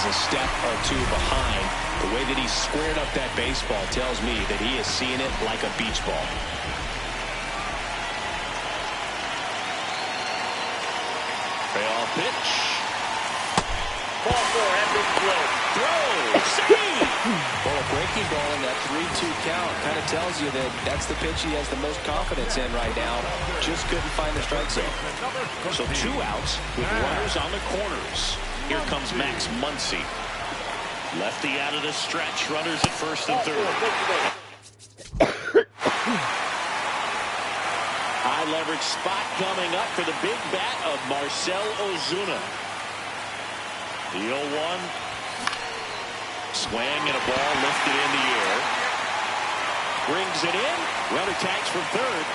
is a step or two behind. The way that he squared up that baseball tells me that he is seeing it like a beach ball. Payoff pitch. Ball four at mid-play. Throw. Save. Well, a breaking ball in that 3-2 count kind of tells you that that's the pitch he has the most confidence in right now. Just couldn't find the strike zone. So 2 outs with runners on the corners. Here comes Max Muncy. Lefty out of the stretch. Runners at first and third. High leverage spot coming up for the big bat of Marcell Ozuna. The 0-1. Swing and a ball lifted in the air. Brings it in. Runner tags from third.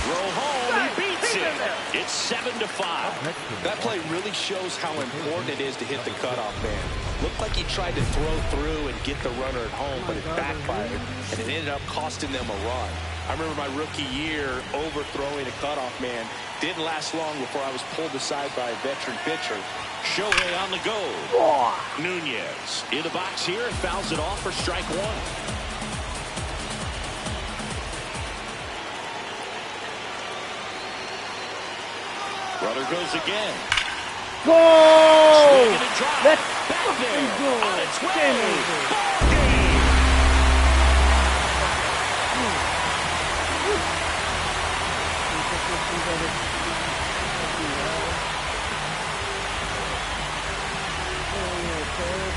Throw home. He beats it. It's 7-5. That play really shows how important it is to hit the cutoff man. Looked like he tried to throw through and get the runner at home, but it backfired, and it ended up costing them a run. I remember my rookie year overthrowing a cutoff man. Didn't last long before I was pulled aside by a veteran pitcher. Shohei on the go. Nunez in the box here, fouls it off for strike one. Runner goes again. Go! Swing and a drop. Let's back there go. on its way. Game over. Ball game.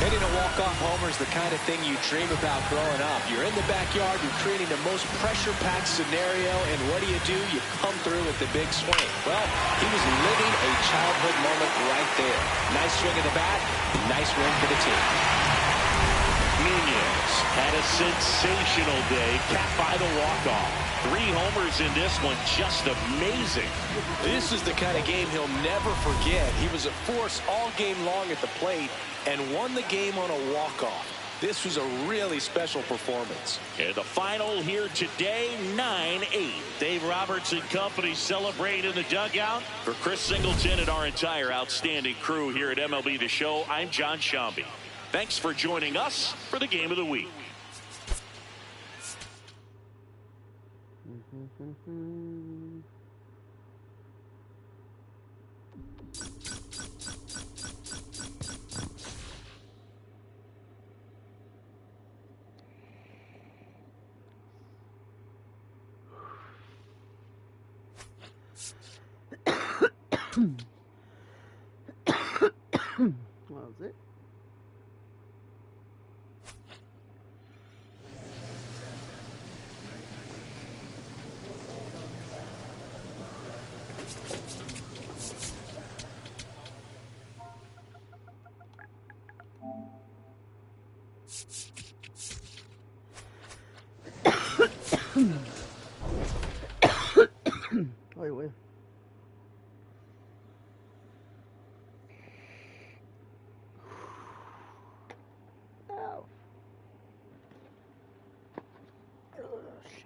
Hitting a walk-off homer is the kind of thing you dream about growing up. You're in the backyard, you're creating the most pressure-packed scenario, and what do? You come through with the big swing. Well, he was living a childhood moment right there. Nice swing of the bat, nice win for the team. Nunez had a sensational day, capped by the walk-off. 3 homers in this one, just amazing. This is the kind of game he'll never forget. He was a force all game long at the plate and won the game on a walk-off. This was a really special performance. And the final here today, 9-8. Dave Roberts and company celebrate in the dugout. For Chris Singleton and our entire outstanding crew here at MLB The Show, I'm John Shambi. Thanks for joining us for the Game of the Week. What was it? Wait, wait. Ow. Oh, shit.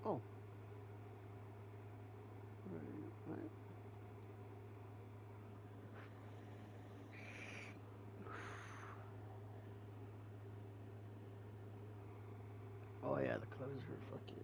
Oh. Right. Oh yeah, the closer, fuck it.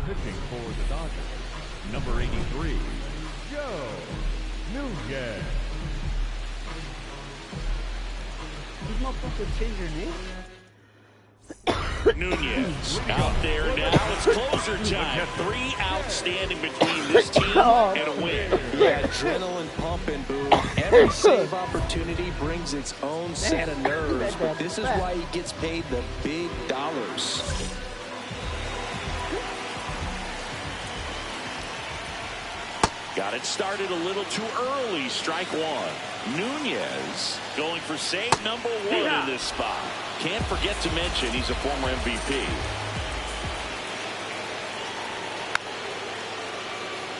pitching for the Dodgers, number 83, Joe Nunez. These motherfuckers change their name? Nunez out there now. It's closer time. 3 outstanding between this team and a win. Yeah, adrenaline pumping, boo. Every save opportunity brings its own set of nerves, but this is why he gets paid the big dollars. Got it started a little too early. Strike 1. Nunez going for save number 1 in this spot. Can't forget to mention he's a former MVP.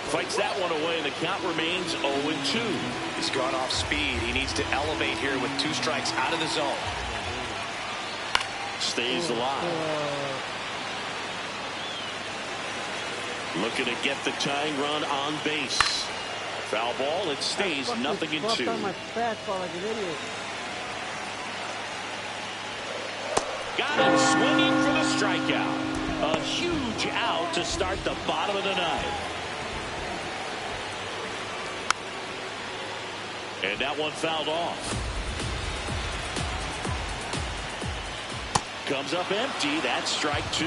Fights that one away, and the count remains 0-2. He's gone off speed. He needs to elevate here with 2 strikes out of the zone. Stays alive. Looking to get the tying run on base. Foul ball. It stays 0-2. On my fastball like an idiot. Got him swinging for the strikeout. A huge out to start the bottom of the 9th. And that one fouled off. Comes up empty. That's strike 2.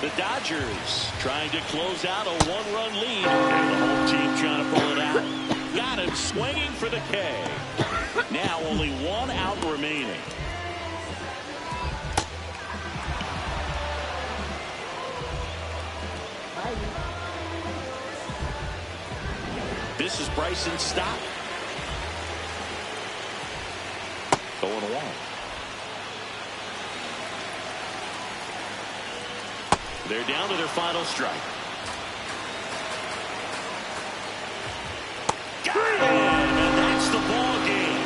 The Dodgers trying to close out a 1-run lead. And the home team trying to pull it out. Got him swinging for the K. Now only 1 out remaining. This is Bryson Stott. 0-1. They're down to their final strike. Got him, and that's the ball game.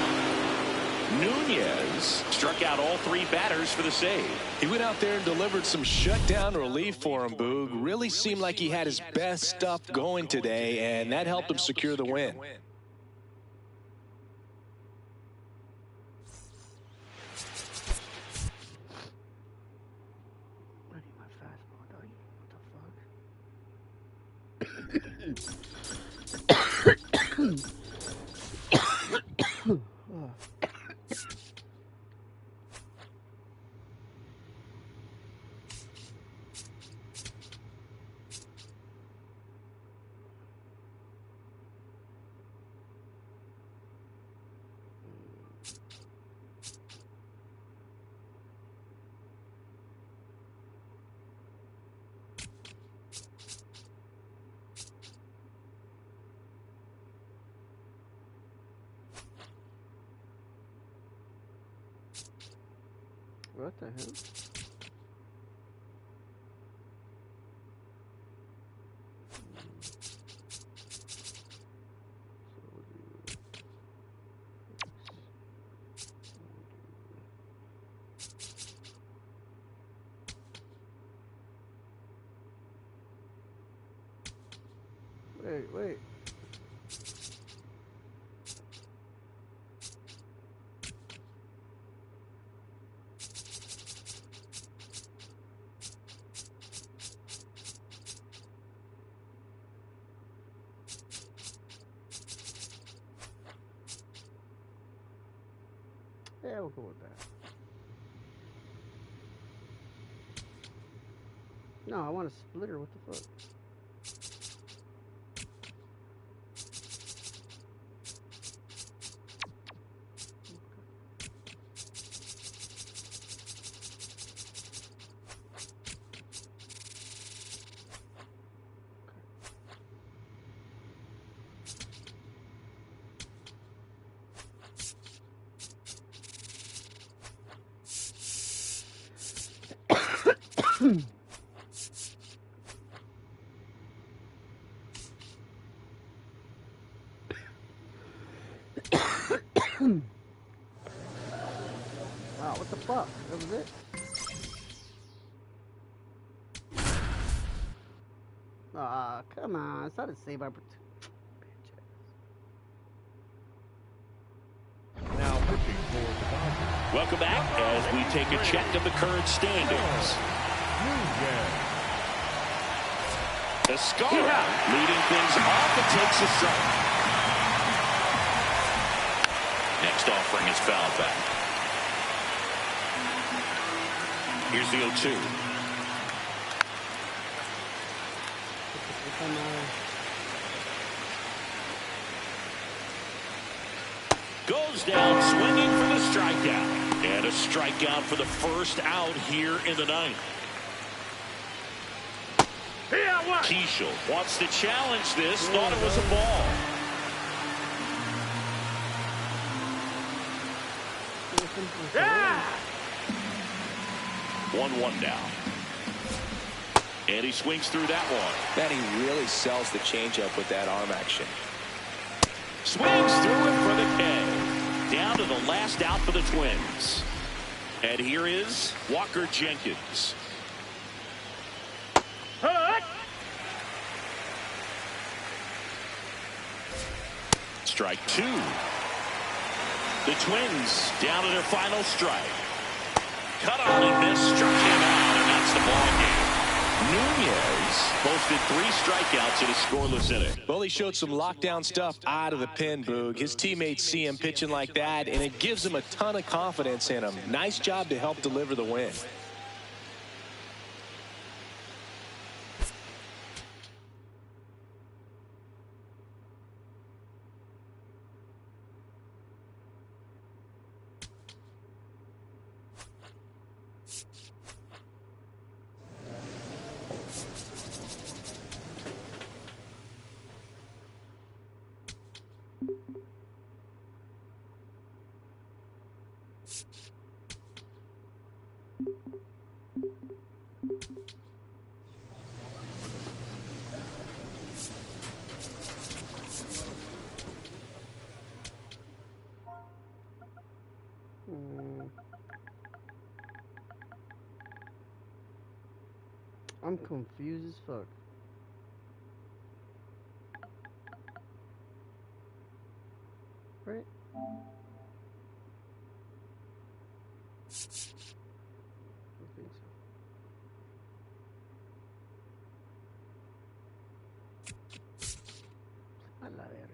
Nunez struck out all 3 batters for the save. He went out there and delivered some shutdown relief for him, Boog. Really seemed like he had his best stuff going today, and that helped him secure the win. What the hell? Wait. Yeah, we'll go with that. No, I want a splitter. What the fuck? Wow, what the fuck? That was it? Ah, come on. It's not a save opportunity. Now pitching for the Dodgers. Welcome back as we take a check of the current standings. Escara leading things off and takes a strike. Next offering is fouled back. Here's the 0-2. Goes down swinging for the strikeout. And a strikeout for the first out here in the ninth. Keishel wants to challenge this. Thought it was a ball. 1-1 now. And he swings through that one. Man, he really sells the changeup with that arm action. Swings through it for the K. Down to the last out for the Twins. And here is Walker Jenkins. Strike 2. The Twins down to their final strike. Cut on and miss, struck him out, and that's the ball game. Nunez posted 3 strikeouts in a scoreless inning. Well, he showed some lockdown stuff out of the pen, Boog. His teammates see him pitching like that, and it gives him a ton of confidence in him. Nice job to help deliver the win. I'm confused as fuck. Right? I think so. A la verga.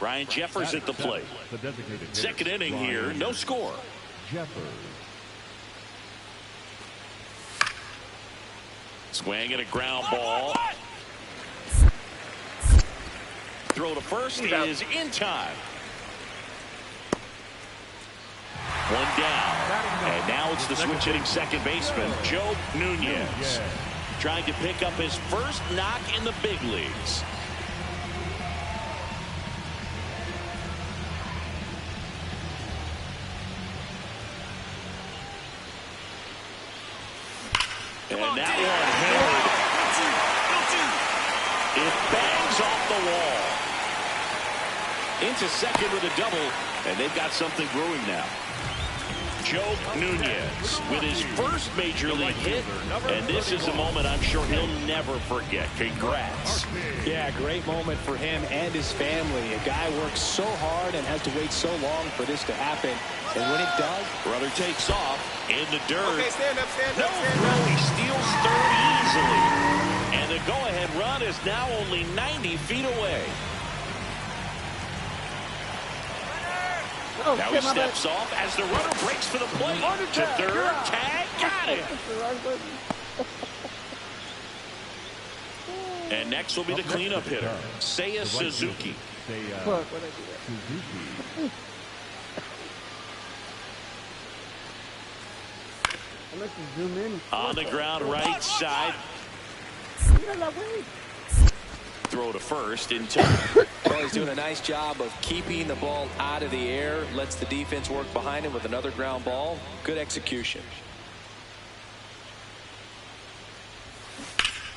Ryan Jeffers at the plate. Second inning here, no score. Jeffers. Swing and a ground ball. Throw to first is in time. One down. And now it's the switch hitting second baseman, Joe Nunez. Trying to pick up his first knock in the big leagues. And that one hammered. It bangs off the wall. Into second with a double, and they've got something brewing now. Joe Nunez with his first major league hit, and this is a moment I'm sure he'll never forget. Congrats. Yeah, great moment for him and his family. A guy works so hard and has to wait so long for this to happen. And when it does, brother takes off in the dirt. Okay, stand up, stand no up, stand throw, up. he steals third easily. And the go-ahead run is now only 90 feet away. Oh, Now he steps off as the runner breaks for the plate. To third, tag, got it. And next will be the cleanup hitter, Seiya Suzuki. Fuck, what I do that? I like to zoom in. On the ground, right side. Throw to first in time. well, he's doing a nice job of keeping the ball out of the air. Lets the defense work behind him with another ground ball. Good execution.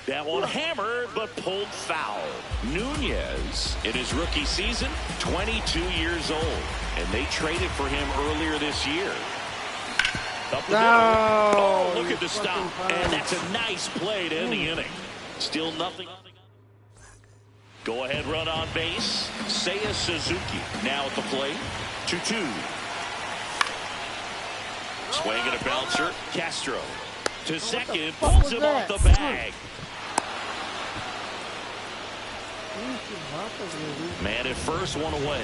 That one hammered, but pulled foul. Nunez, in his rookie season, 22 years old. And they traded for him earlier this year. Up the middle. Oh, look at the stop. And that's a nice play to end the inning. Still nothing. Go-ahead run on base. Seiya Suzuki now at the plate. 2-2. Swing and a bouncer. Castro to second. Pulls him off the bag. Man at first, one away.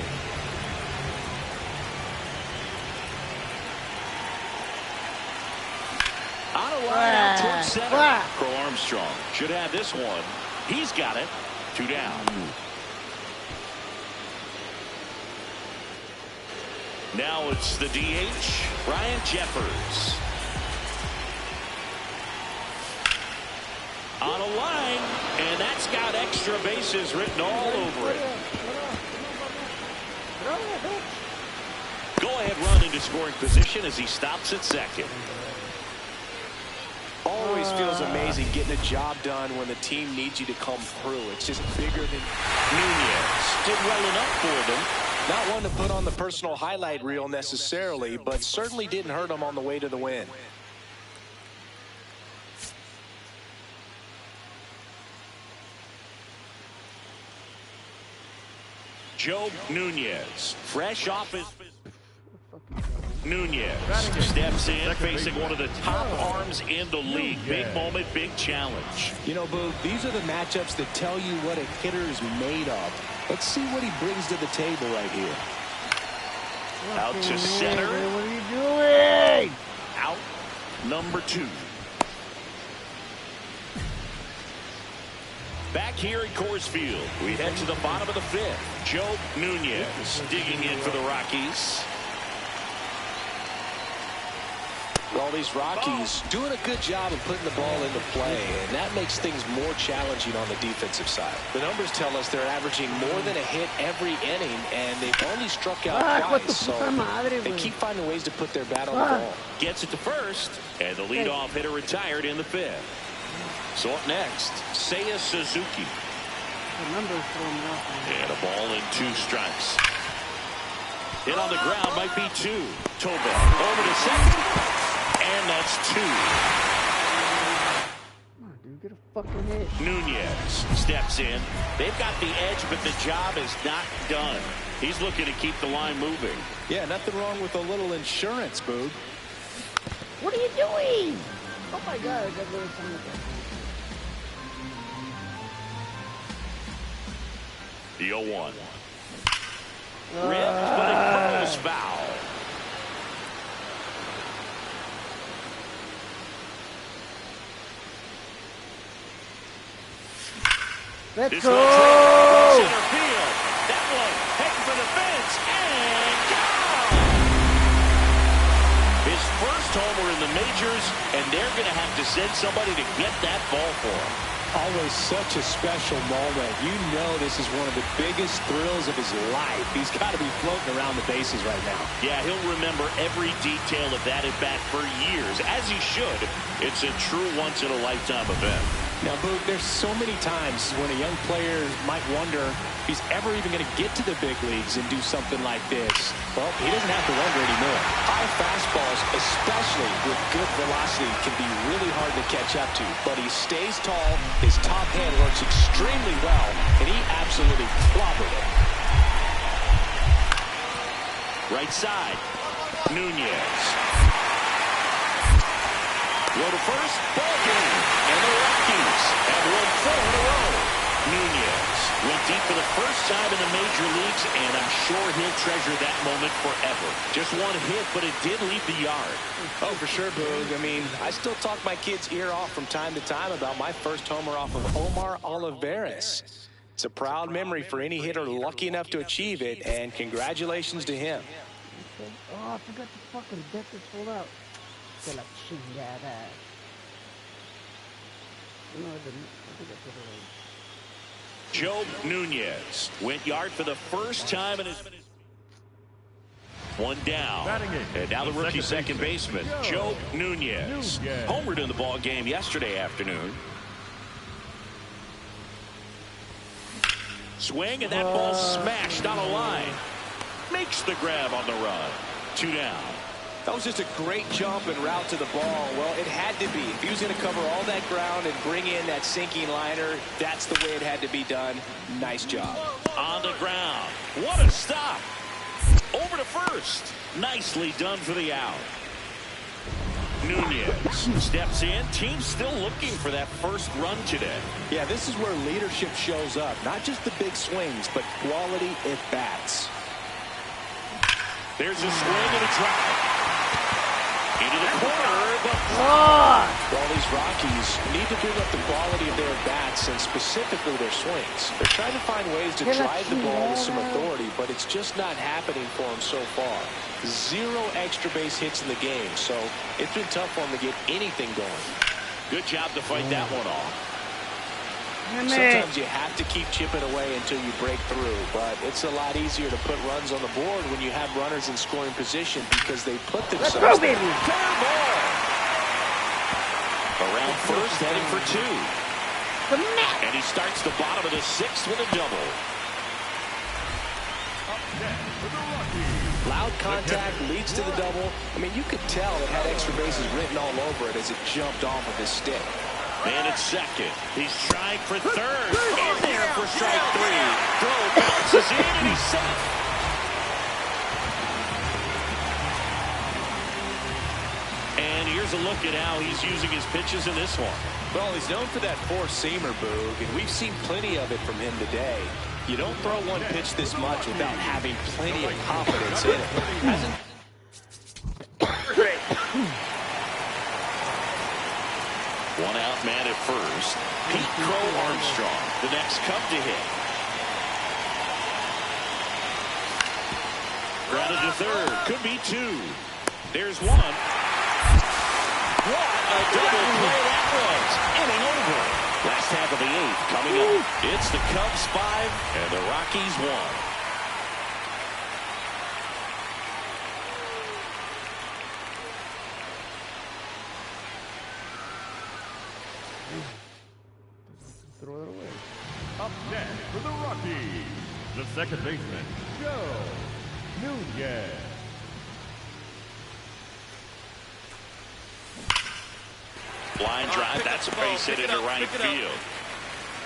On a line out towards center. Crow Armstrong should have this one. He's got it. 2 down. Now it's the DH, Ryan Jeffers. On a line, and that's got extra bases written all over it. Go-ahead run into scoring position as he stops at second. Always feels amazing getting a job done when the team needs you to come through. It's just bigger than... Nunez did well enough for them. Not one to put on the personal highlight reel necessarily, but certainly didn't hurt him on the way to the win. Joe Nunez, fresh off his... Nunez steps in, facing one of the top arms in the league. Big moment, big challenge. You know, Boo, these are the matchups that tell you what a hitter is made of. Let's see what he brings to the table right here. Out to center. What are you doing? Out number 2. Back here at Coors Field, we head to the bottom of the 5th. Joe Nunez digging in for the Rockies. Well, these Rockies doing a good job of putting the ball into play, and that makes things more challenging on the defensive side. The numbers tell us they're averaging more than a hit every inning, and they've only struck out twice, so they keep finding ways to put their bat on the ball. Gets it to first, and the leadoff hitter retired in the 5th. So up next, Seiya Suzuki. And a ball in 2 strikes. Hit on the ground might be 2. Tobin over to second. And that's 2. Come on, dude, get a fucking hit. Nunez steps in. They've got the edge, but the job is not done. He's looking to keep the line moving. Yeah, nothing wrong with a little insurance, Boog. What are you doing? Oh my God, I got little something. The 0-1. Ripped, but it curls foul. Let's This go! Center field. That one heading for the fence and gone. His first homer in the majors, and they're going to have to send somebody to get that ball for him. Always such a special moment. You know this is one of the biggest thrills of his life. He's got to be floating around the bases right now. Yeah, he'll remember every detail of that at-bat for years, as he should. It's a true once-in-a-lifetime event. Now, Boog, there's so many times when a young player might wonder if he's ever even going to get to the big leagues and do something like this. Well, he doesn't have to wonder anymore. High fastballs, especially with good velocity, can be really hard to catch up to. But he stays tall, his top hand works extremely well, and he absolutely clobbered it. Right side, Nunez. Go to first, ball game. And the Rockies have won 4 in a row. Nunez went deep for the first time in the major leagues, and I'm sure he'll treasure that moment forever. Just one hit, but it did leave the yard. Oh, for sure, Boog. I mean, I still talk my kid's ear off from time to time about my first homer off of Omar Olivares. It's a proud memory for any hitter lucky enough to achieve it, and congratulations to him. Okay. Oh, I forgot the fucking deck is sold out. Se la chingada. No, I didn't. I think I put it away. Joe Nunez went yard for the first time in his... One down. And now the rookie second baseman, Joe Nunez. Homered in the ball game yesterday afternoon. Swing, and that ball smashed on a line. Makes the grab on the run. 2 down. That was just a great jump and route to the ball. Well, it had to be. If he was going to cover all that ground and bring in that sinking liner, that's the way it had to be done. Nice job. On the ground. What a stop. Over to first. Nicely done for the out. Nunez steps in. Team still looking for that first run today. Yeah, this is where leadership shows up. Not just the big swings, but quality at bats. There's a swing and a drive. Into the corner, but well, these Rockies need to bring up the quality of their bats and specifically their swings. They're trying to find ways to drive the ball with some authority, but it's just not happening for them so far. 0 extra base hits in the game, so it's been tough for them to get anything going. Good job to fight that one off. Sometimes you have to keep chipping away until you break through, but it's a lot easier to put runs on the board when you have runners in scoring position because they put themselves there. Fair ball. Around first, heading for 2. And he starts the bottom of the 6th with a double. Loud contact leads to the double. I mean, you could tell it had extra bases written all over it as it jumped off of his stick. Man at second. He's trying for third. In there for strike 3. Throw bounces in and he's safe. And here's a look at how he's using his pitches in this one. Well, he's known for that four-seamer, Boog, and we've seen plenty of it from him today. You don't throw one pitch this much without having plenty of confidence in it. One out man at first. Pete Crow Armstrong, the next Cub to hit. Grounded to third. Could be 2. There's 1. What a double play that was. Inning over. Last half of the 8th coming up. It's the Cubs 5 and the Rockies 1. Throw it away. Up next for the Rockies, the second baseman, Joe Nunez. Line drive, that's a base hit into right field.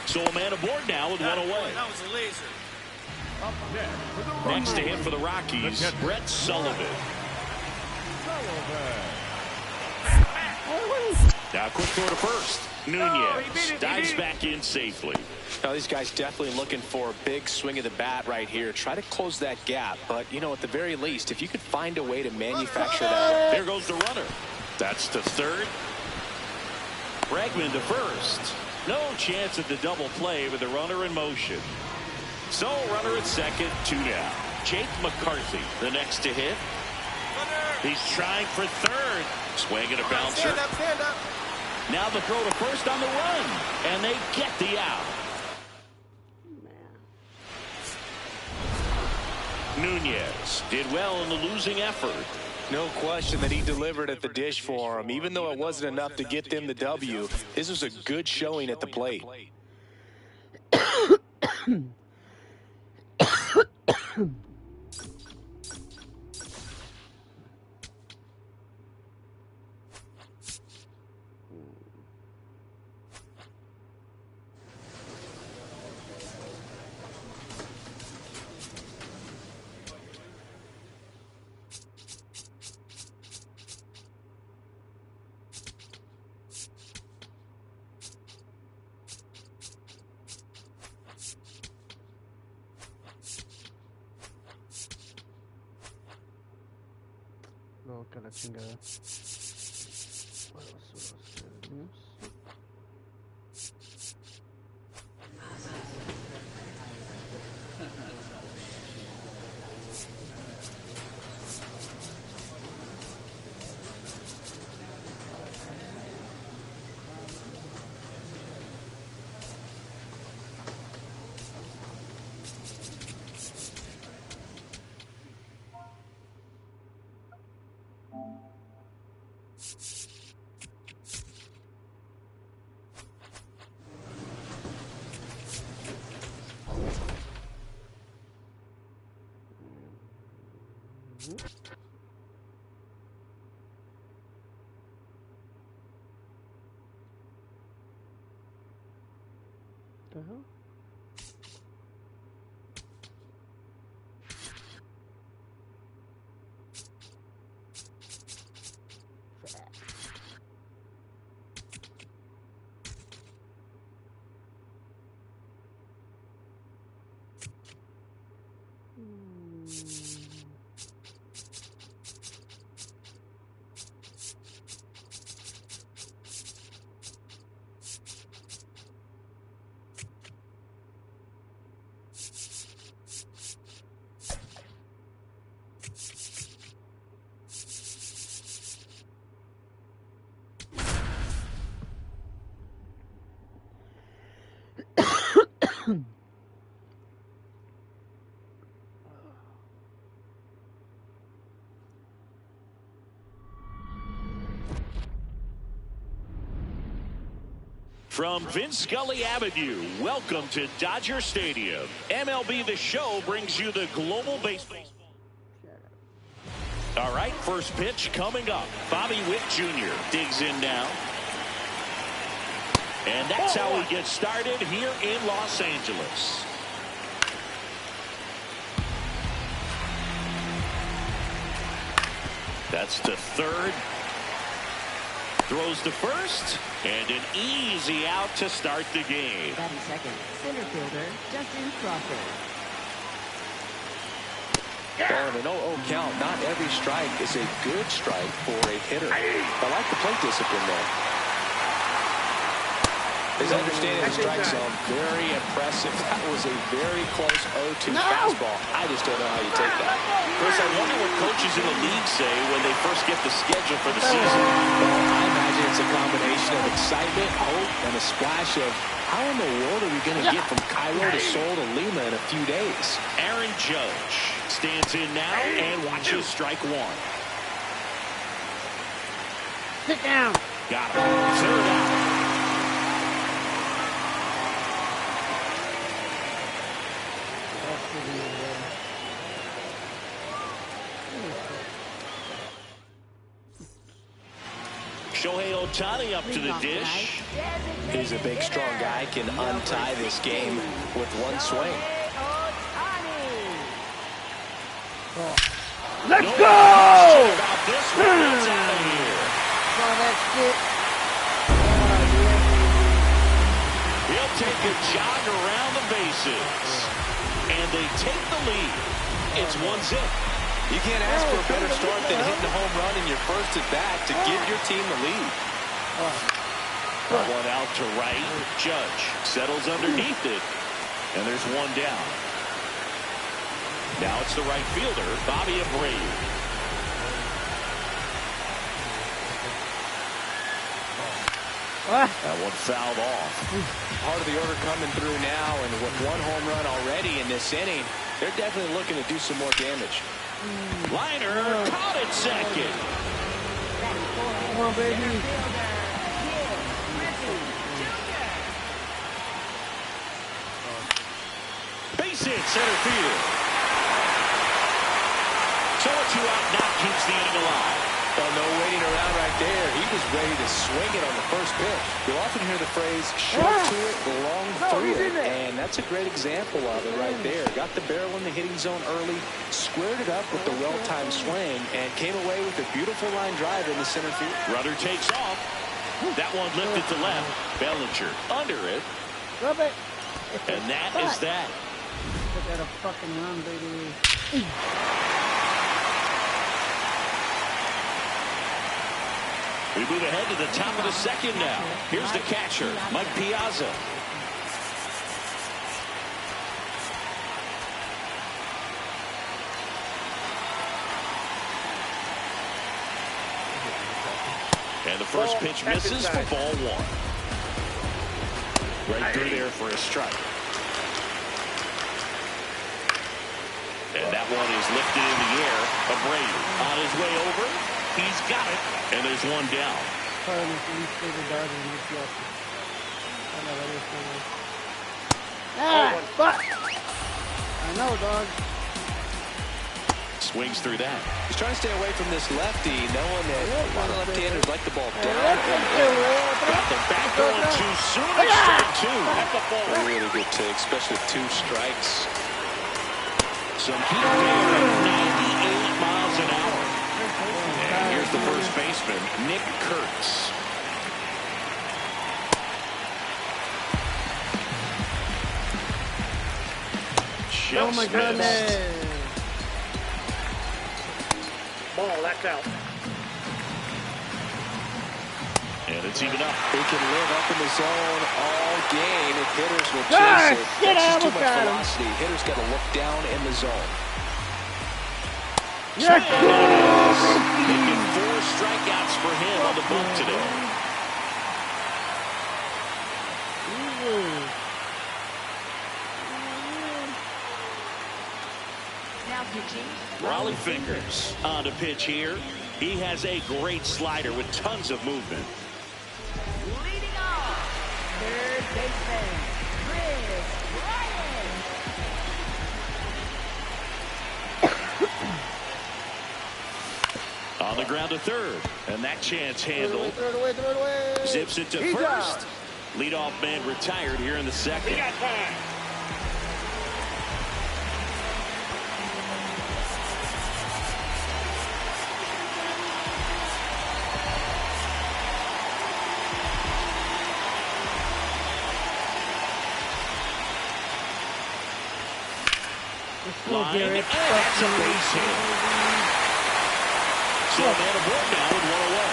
So a man aboard now with 1 away. That was a laser. Up next for the Rockies, Next to hit for the Rockies, Brett Sullivan. Now quick throw to first. Nunez dives back in safely. Now these guys definitely looking for a big swing of the bat right here. Try to close that gap, but you know, at the very least, if you could find a way to manufacture that. There goes the runner. That's to third. Bregman to first. No chance at the double play with the runner in motion. So runner at second, 2 down. Jake McCarthy, the next to hit. He's trying for third. Swing and a bouncer. Stand up, stand up. Now the throw to first on the run, and they get the out. Nunez did well in the losing effort. No question that he delivered at the dish for him. Even though it wasn't enough to get them the W, this was a good showing at the plate. tampoco que la chingada. The hell? From Vince Scully Avenue, welcome to Dodger Stadium. MLB The Show brings you the global baseball. All right, first pitch coming up. Bobby Witt Jr. digs in now. And that's how he gets started here in Los Angeles. That's to third. Throws to first. And an easy out to start the game. Batting second, center fielder Justin Crawford. Oh, and an 0-0 count. Not every strike is a good strike for a hitter. I like the plate discipline there. His understanding of the strike zone, very impressive. That was a very close 0-2 fastball. I just don't know how you take that. Chris, I wonder what coaches in the league say when they first get the schedule for the season. Well, I imagine it's a combination of excitement, hope, and a splash of how in the world are we going to get from Cairo to Seoul to Lima in a few days? Aaron Judge stands in now and watches strike one. Sit down. Got him. Third out. Shohei Ohtani up to the dish. He's a big, strong guy, can untie this game with one swing. Let's go! About this one, it's out of here. He'll take a jog around the bases. And they take the lead. It's 1-0. You can't ask for a better start than hitting a home run in your first at bat to give your team the lead. One out to right. Judge settles underneath it. And there's one down. Now it's the right fielder, Bobby Abreu. That one fouled off. Part of the order coming through now, and with one home run already in this inning, they're definitely looking to do some more damage. Liner caught at second. Come on, baby. Base hit, center field. So a 2-out knock keeps the inning alive. Oh, no waiting around right there. He was ready to swing it on the first pitch. You'll often hear the phrase, short to it, long through it. And that's a great example of it right there. Got the barrel in the hitting zone early, squared it up with the well-timed swing, and came away with a beautiful line drive in the center field. Runner takes off. That one lifted to left. Bellinger under it. Rub it. And that is that. Look at a fucking run, baby. We move ahead to the top of the second now. Here's the catcher, Mike Piazza. And the first pitch misses for ball one. Right through there for a strike. And that one is lifted in the air. Abreu on his way over. He's got it. And there's one down. Fuck! I know, dog. Swings through that. He's trying to stay away from this lefty, knowing that a lot of left-handers like the ball down. Got the back going too soon. It's strike two. Really good take, especially with 2 strikes. Some heat there at 98 miles an hour. And here's the first baseman, Nick Kurtz. Oh my goodness. Ball, that's out. And it's even up. He can live up in the zone all game if hitters will chase it. That's just too much velocity. Hitters got to look down in the zone. Yes! Making 4 strikeouts for him on the bump today. Now pitching. Raleigh Fingers on to pitch here. He has a great slider with tons of movement. Leading off. Third baseman, Chris Bryant. On the ground to third. And that chance handled. Throw it away. Zips it to He's first. out. Leadoff man retired here in the second. We got time. Line, and that's a base hit. So a man aboard now with 1 away.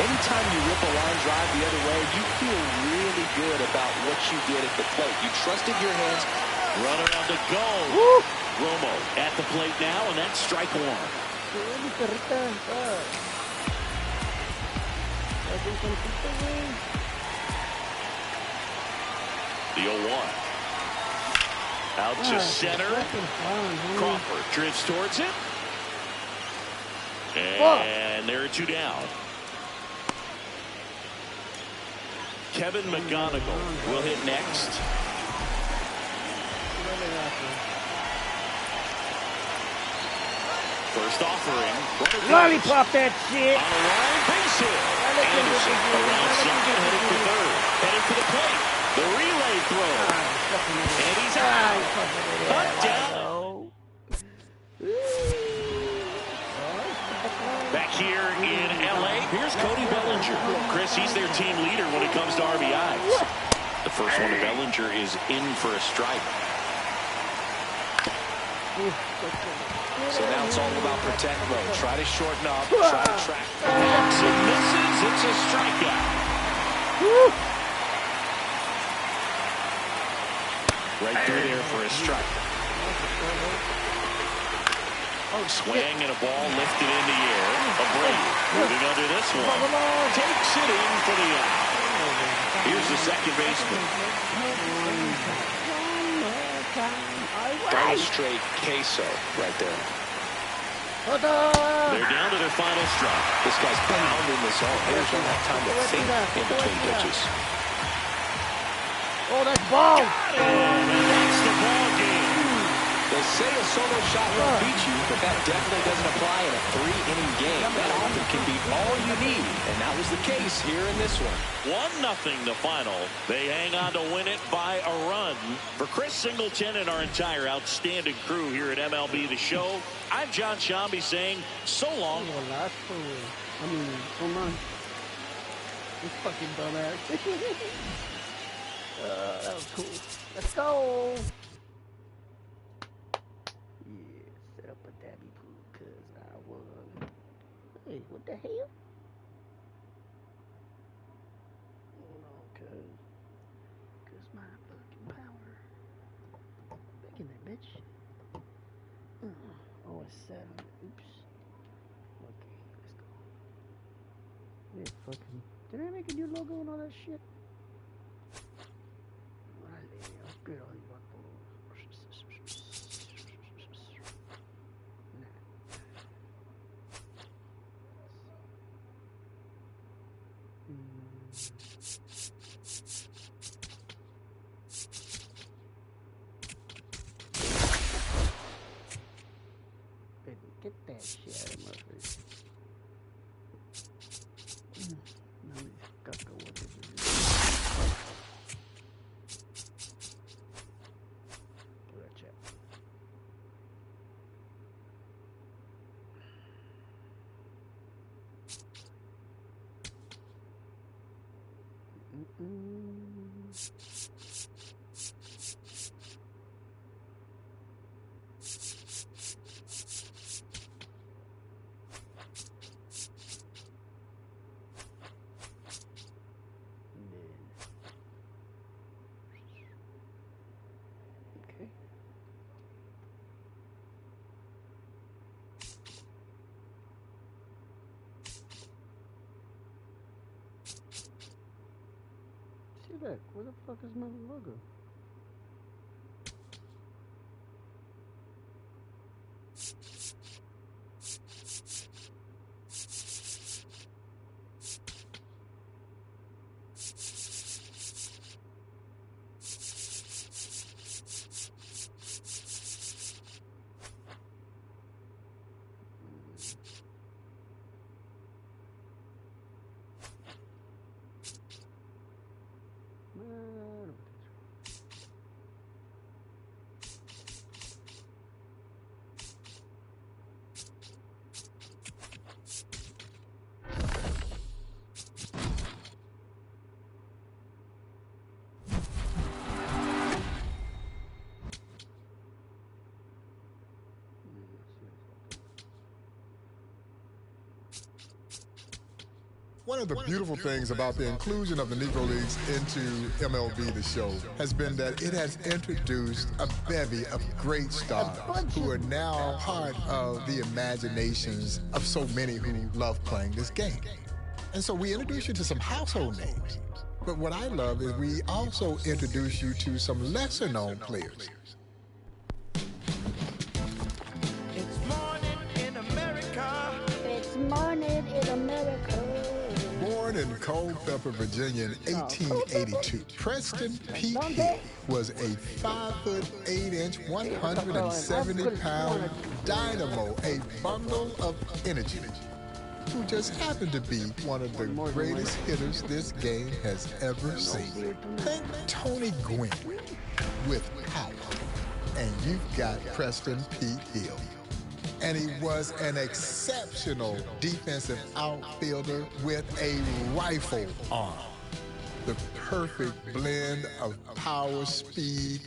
Anytime you rip a line drive the other way, you feel really good about what you did at the plate. You trusted your hands. Runner on the go. Woo! Romo at the plate now, and that's strike 1. The 0-1. Out to center. Crawford drifts towards it. And there are 2 down. Kevin McGonigal will hit next. First offering. Lollipop that shit. On a line, base hit. Anderson around second, headed for third. Headed for the plate. The relay throw. And he's out. Cut down. Back here in L.A., here's Cody Bellinger. Chris, he's their team leader when it comes to RBIs. The first one to Bellinger is in for a strike. So now it's all about protect mode. Try to shorten up, try to track. Walks and misses. It's a strikeout. Right through there for a strike. Swing and a ball lifted in the air. Abreu moving under this one. Takes it in for the out. Here's the second baseman. Got a straight queso right there. They're down to their final strike. This guy's pounding the zone. Hitters don't have time to think in between pitches. Oh, that's ball. That's the ball game. They say a solo shot won't beat you, but that definitely doesn't apply in a 3-inning game. That often can be all you need, and that was the case here in this one. 1-0 the final. They hang on to win it by a run. For Chris Singleton and our entire outstanding crew here at MLB The Show, I'm John Shambi saying so long. I mean, come on. This fucking dumbass. That was cool. Let's go. Yeah, set up a dabby pool, cause I won. Hey. Hey, what the hell? Hold on, cause my fucking power. Back in that bitch. Oh, it's set. Oops. Okay, let's go. Yeah, fucking. Did I make a new logo and all that shit? Órale, upgrade all these vatos. Nah. Get that shit out of my face. Now we got to what did you do? Give that check. Okay. See that? Where the fuck is my logo? I don't think so. One of the beautiful things about the inclusion of the Negro Leagues into MLB The Show has been that it has introduced a bevy of great stars who are now part of the imaginations of so many who love playing this game. And so we introduce you to some household names. But what I love is we also introduce you to some lesser known players. It's morning in America. It's morning in America. Born in Culpeper, Virginia in 1882, Preston Pete Hill was a 5'8", 170-pound dynamo, a bundle of energy, who just happened to be one of the greatest hitters this game has ever seen. Think Tony Gwynn with power, and you've got Preston Pete Hill. And he was an exceptional defensive outfielder with a rifle arm. The perfect blend of power, speed,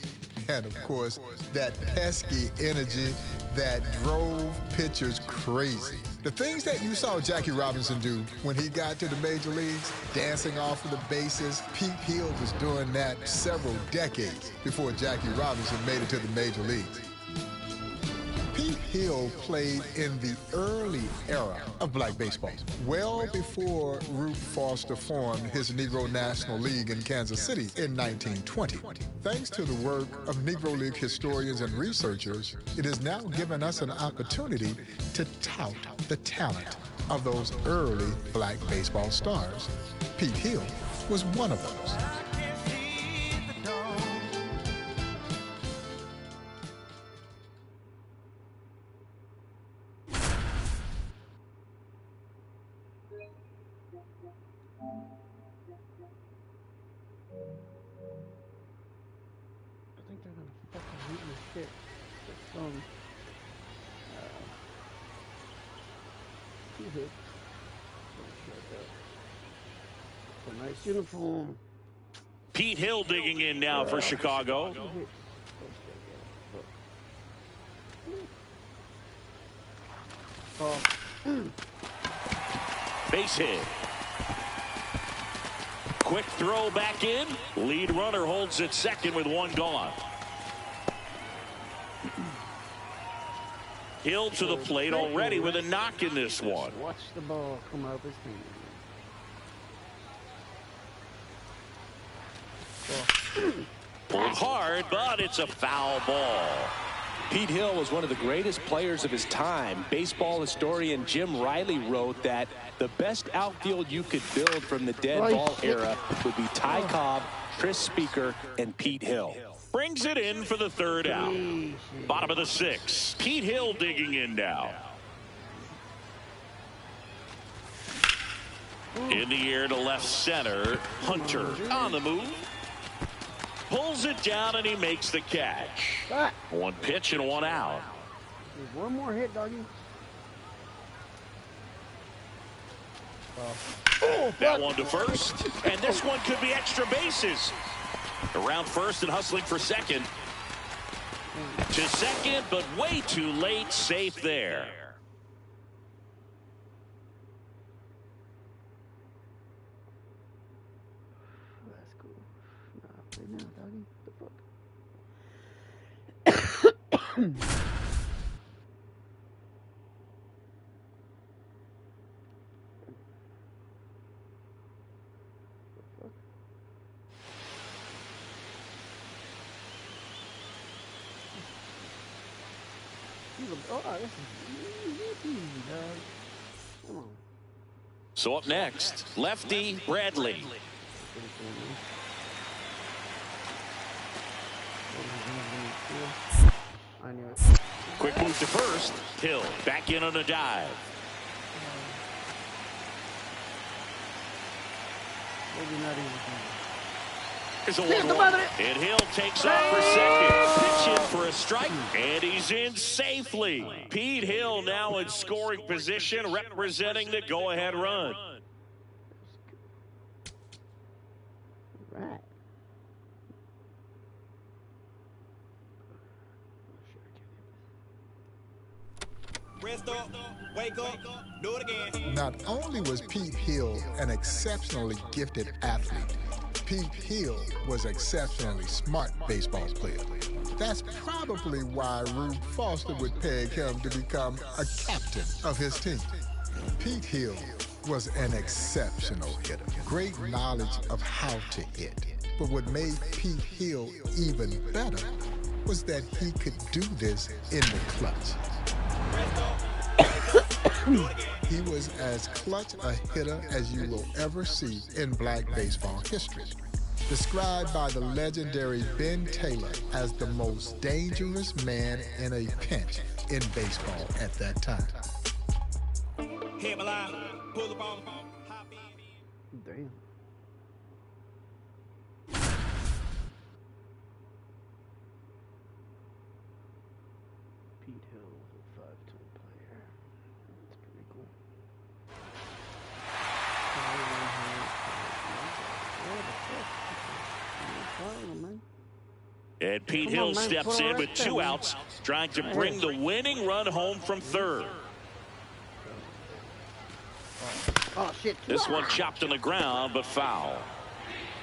and of course, that pesky energy that drove pitchers crazy. The things that you saw Jackie Robinson do when he got to the major leagues, dancing off of the bases, Pete Hill was doing that several decades before Jackie Robinson made it to the major leagues. Pete Hill played in the early era of black baseball, well before Rube Foster formed his Negro National League in Kansas City in 1920. Thanks to the work of Negro League historians and researchers, it has now given us an opportunity to tout the talent of those early black baseball stars. Pete Hill was one of those. I think they're gonna fucking eat my shit with some hit. A nice uniform. Pete Hill digging in now for Chicago. Base hit. Quick throw back in. Lead runner holds at second with one gone. Hill to the plate already with a knock in this one. Watch the ball come out of his hand. Pulled hard, but it's a foul ball. Pete Hill was one of the greatest players of his time. Baseball historian Jim Riley wrote that the best outfield you could build from the dead ball era would be Ty Cobb, Chris Speaker, and Pete Hill. Brings it in for the third out. Bottom of the sixth. Pete Hill digging in now. In the air to left center. Hunter on the move. Pulls it down and he makes the catch. One pitch and one out. One more hit, doggy. That one to first. And this one could be extra bases. Around first and hustling for second. To second, but way too late. Safe there. That's cool. Nah, play now, doggy. The fuck? Oh, this is easy, dog. Come on. So up next, lefty Bradley. I knew it. Quick move to first. Hill back in on a dive. Maybe not even. Here's a 1-1. And Hill takes off for second. Pitch in for a strike. And he's in safely. Pete Hill now in scoring position, representing the go-ahead run. Right. Rest up, wake up, do it again. Not only was Pete Hill an exceptionally gifted athlete, Pete Hill was exceptionally smart baseball player. That's probably why Rube Foster would peg him to become a captain of his team. Pete Hill was an exceptional hitter. Great knowledge of how to hit. But what made Pete Hill even better was that he could do this in the clutch. He was as clutch a hitter as you will ever see in black baseball history. Described by the legendary Ben Taylor as the most dangerous man in a pinch in baseball at that time. Hit my line, pull the ball, hop in. Damn. Pete Hill was a 5-ton player. That's pretty cool. And Pete Hill steps in with 2 outs, trying to bring the winning run home from third. Oh, shit. This one chopped on the ground, but foul.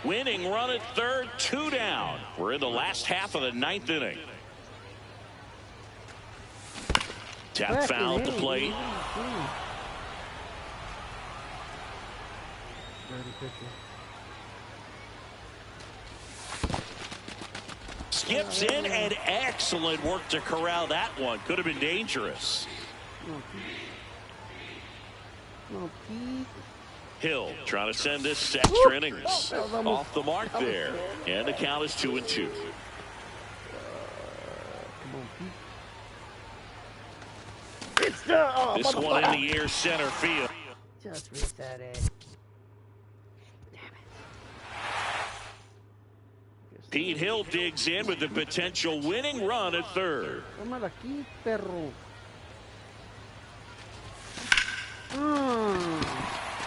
Winning run at third, 2 down. We're in the last half of the 9th inning. Tap foul at the plate. Dirty pitcher. Skips in, and excellent work to corral that one. Could have been dangerous. No, Pete. Hill trying to send this to extra innings. Off the mark there. And the count is 2-2. Come on, Pete. It's This one in the air center field. Just reset it. Pete Hill digs in with the potential winning run at third. Tómala aquí, perro.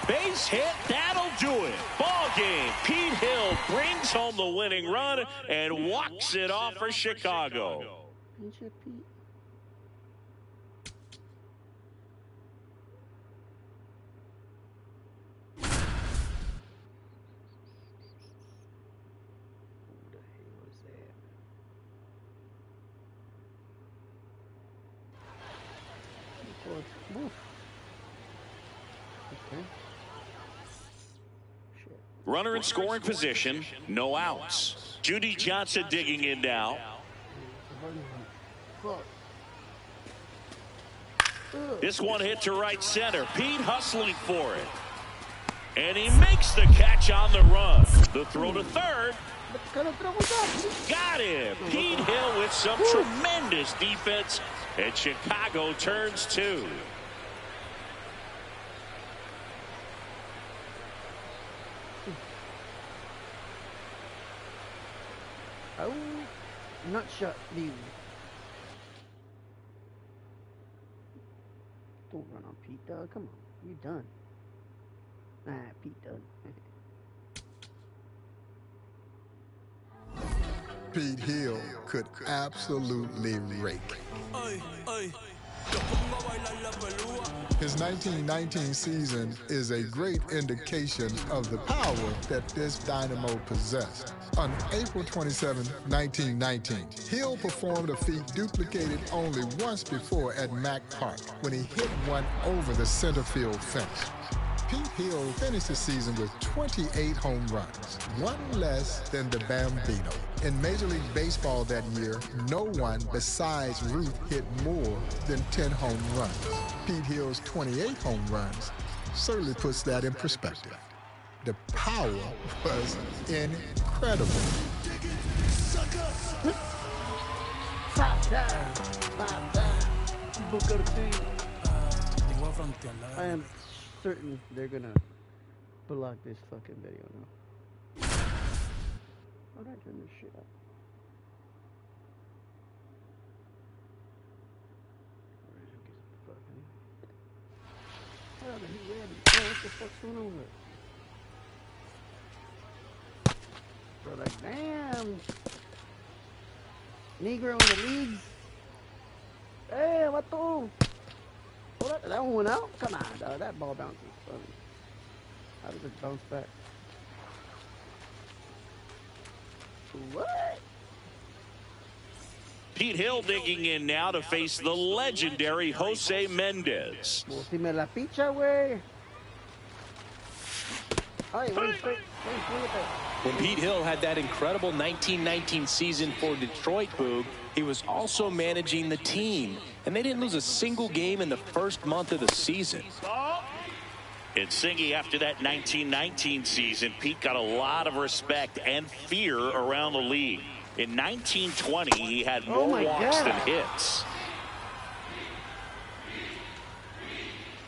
Base hit, that'll do it. Ball game. Pete Hill brings home the winning run and walks it off for Chicago. Pinche Pete. Oof. Okay. Shit. Runner in scoring position, no outs. Judy Johnson digging in now. Fuck. This one hit to right center. Pete hustling for it. And he makes the catch on the run. The throw to third. Got him. Pete Hill with some tremendous defense. And Chicago turns 2. Oh, not shot view. Don't run on Pete, dog. Come on, you done. Ah, Pete done. Pete Hill could absolutely rake. His 1919 season is a great indication of the power that this dynamo possessed. On April 27, 1919, Hill performed a feat duplicated only once before at Mack Park when he hit one over the center field fence. Pete Hill finished the season with 28 home runs, one less than the Bambino. In Major League Baseball that year, no one besides Ruth hit more than 10 home runs. Pete Hill's 28 home runs certainly puts that in perspective. The power was incredible. I am certain they're gonna block this fucking video now. How did I turn this shit up? Oh, he ready. Oh, what the fuck's going on with it? Bro, like, damn. Negro in the leagues. Hey, what the? Oh, that one went out? Come on, dog. That ball bounces. How does it bounce back? What? Pete Hill digging in now to face the legendary Jose Mendez. Well, si me la picha, güey. When Pete Hill had that incredible 1919 season for Detroit, Boog, he was also managing the team, and they didn't lose a single game in the first month of the season. And Singy, after that 1919 season, Pete got a lot of respect and fear around the league. In 1920, he had more walks than hits.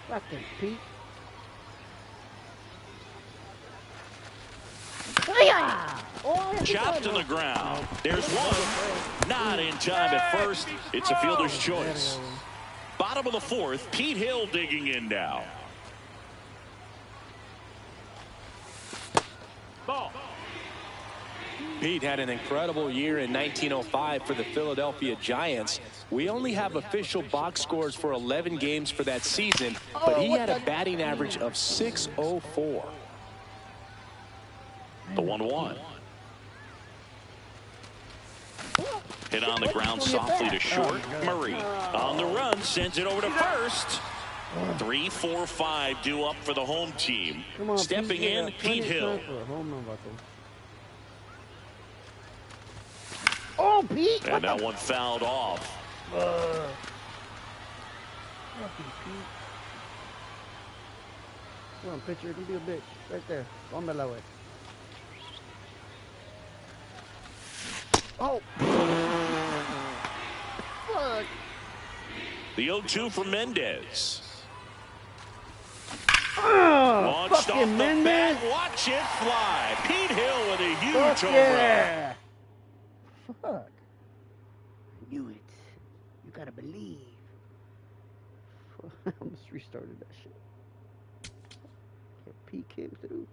Fucking Pete. Chopped to the ground. There's one. Not in time at first. It's a fielder's choice. Bottom of the fourth, Pete Hill digging in now. Ball. Pete had an incredible year in 1905 for the Philadelphia Giants. We only have official box scores for 11 games for that season, but he had a batting average of .604. The 1-1. Hit on the ground softly to short. Murray on the run sends it over to first. 3-4-5 due up for the home team. Stepping in, Pete Hill. Oh, Pete! And that one fouled off. Come on, pitcher, you can be a bitch. Right there. Hombre la way. Oh! Fuck! The 0-2 for Mendez. Launched off the bat. Watch it fly. Pete Hill with a huge home run. Fuck. Knew it. You gotta believe. I almost restarted that shit. Pete came through.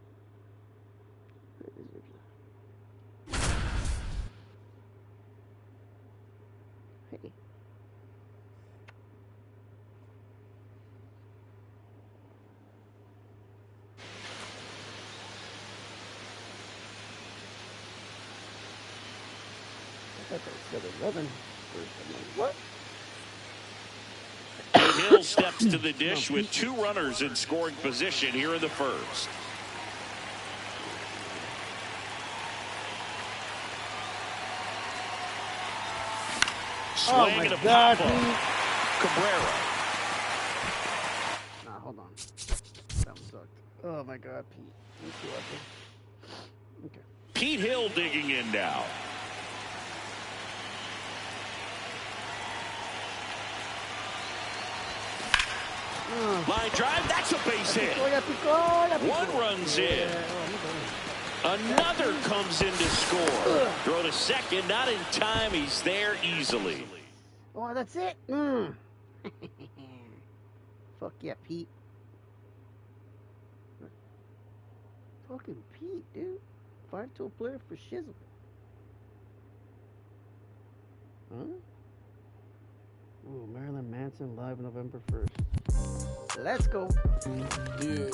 Hey. I thought that was 7-11. What? Hill steps to the dish with 2 runners in scoring position here in the first. Swing and a pop Cabrera. Nah, hold on. That one sucked. Oh my God, Pete. Okay. Pete Hill digging in now. Line drive, that's a base hit. One runs in. Another comes in to score. Throw to second, not in time. He's there easily. Oh, that's it. Fuck yeah, Pete. Fucking Pete, dude. 5-tool player for shizzle. Huh? Ooh, Marilyn Manson live November 1st. Let's go. Yeah.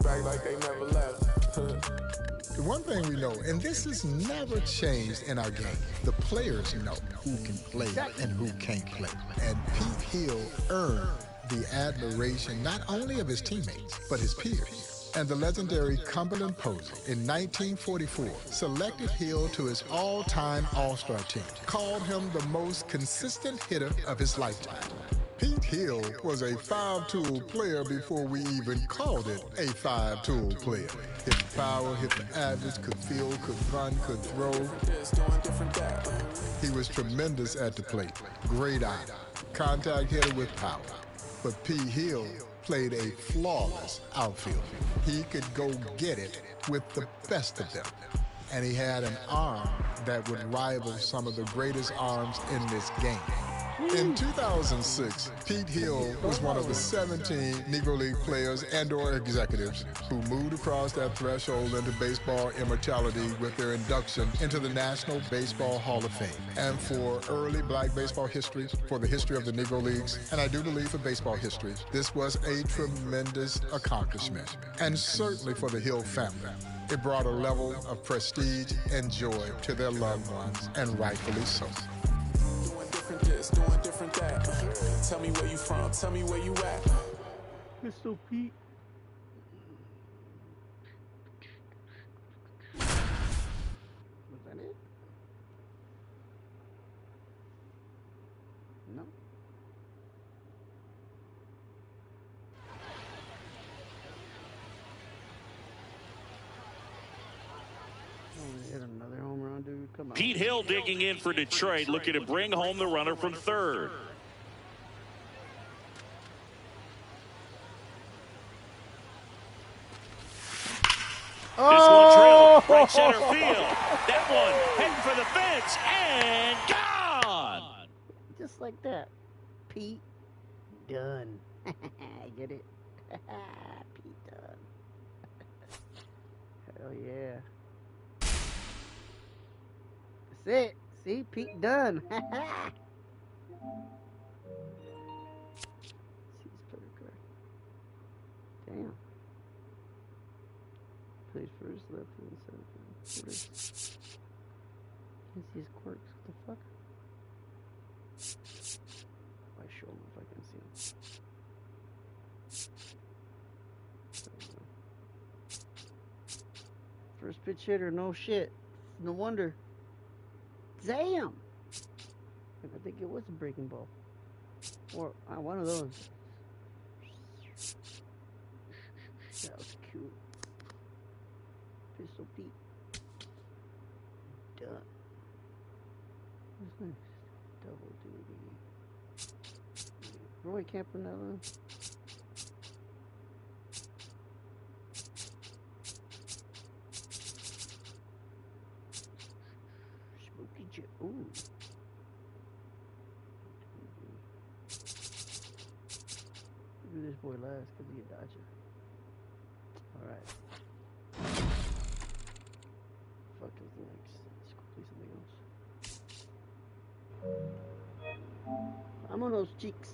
Back like they never left. The one thing we know, and this has never changed in our game, the players know who can play and who can't play. And Pete Hill earned the admiration not only of his teammates, but his peers. And the legendary Cumberland Posey in 1944 selected Hill to his all-time All-Star team, called him the most consistent hitter of his lifetime. Pete Hill was a 5-tool player before we even called it a 5-tool player. Hit power, hit the average, could field, could run, could throw. He was tremendous at the plate. Great eye. Contact hitter with power. But Pete Hill played a flawless outfield. He could go get it with the best of them. And he had an arm that would rival some of the greatest arms in this game. In 2006, Pete Hill was one of the 17 Negro League players and/or executives who moved across that threshold into baseball immortality with their induction into the National Baseball Hall of Fame. And for early black baseball history, for the history of the Negro Leagues, and I do believe for baseball history, this was a tremendous accomplishment. And certainly for the Hill family. It brought a level of prestige and joy to their loved ones, and rightfully so. This, doing different that. Tell me where you from, tell me where you at. Mr. Pete. Was that it? No. Hit another home run, dude. Come on. Pete Hill digging in for Detroit, looking to bring home the runner from third. This one drilled right center field. That one heading for the fence and gone. Just like that. Pete done. Get it? Pete done. Hell yeah. That's it. See, Pete done. See this player card. Damn. Plays first, left, and center. Can't see his quirks. What the fuck? I show him if I can see him. First pitch hitter, no shit. No wonder. Damn! I think it was a breaking ball. Or one of those. That was cute. Pistol Pete. Done. What's next? Double duty. Roy Campanella. Smokey Joe. Ooh. Do this boy last because he a Dodger. Alright. Fuck is next? Let's go play something else. Vámonos, cheeks.